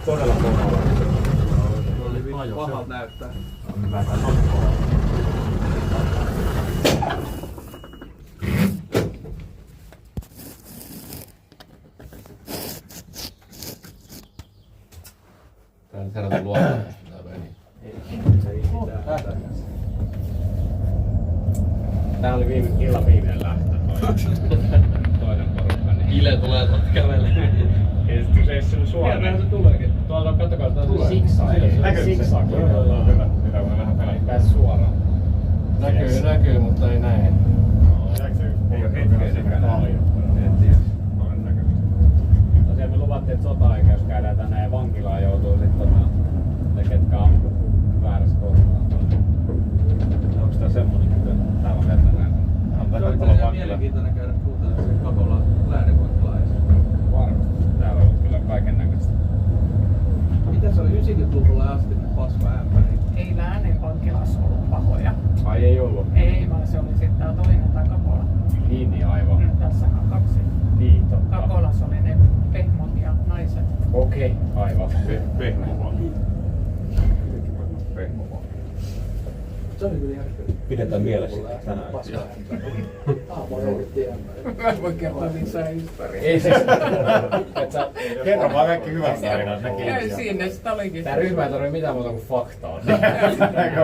todella kovalla. Oli pahalta näyttää. Hyvä, tää on kovalla. Tää on herätä luottamusta tää veni. Tää oli illan viimeinen lähtö. Toinen porukka. Ile tulee tuolta kävelemään. Se ei sinun suoraan. Tiedähän se tuleekin. Tuolta kattokaa, tuolta Tulee. Zigzag. Hyvä, voi vähän pelata. Pääs suoraan. Näkyy, mutta ei näe. Ei oo hetkeäkään paljon. En tiedä. Olen näkemistä. Tosiaan me luvattiin, että sota-aikeus käydään tänne ja vankilaan joutuu sitten ne, ketkä ampuu väärässä kohtaa. Onko tää semmonen, että täällä on verta näin? Se oli ihan mielenkiintoinen käydä kuuntelemaan sen Kapolan läänevankilaisen. Varmasti. Täällä on ollut kyllä kaiken näköistä. Mitä se oli 90-luvulla asti ne pasvaämpäri? Ei Läänen vankilassa ollut pahoja. Ai ei ollut? Ei, vaan se oli sitten tää toinen tää Kapola. Niin aivan. Tässähän on kaksi. Niin totta. Kapolassa oli ne pehmot ja naiset. Okei, aivan. Pehmoa. Pehmoa. Se oli kyllä järkevää. Pidetään mielessä tänään. Mä en voi kertoa lisää historiaa. Ei siis. Kerro vaan kaikki hyvät tarinat. Ei siinä, sitä olikin. Tää ryhmä ei tarvitse mitään muuta kuin faktaa.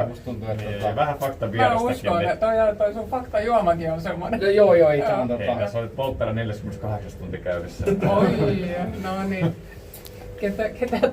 Musta tuntuu, että vähän fakta Mä vierastakin. uskon, että toi sun faktajuomakin on semmonen. No joo, itse on Sä olit polttera 48 tuntia käynnissä. Oi, no niin. Ketä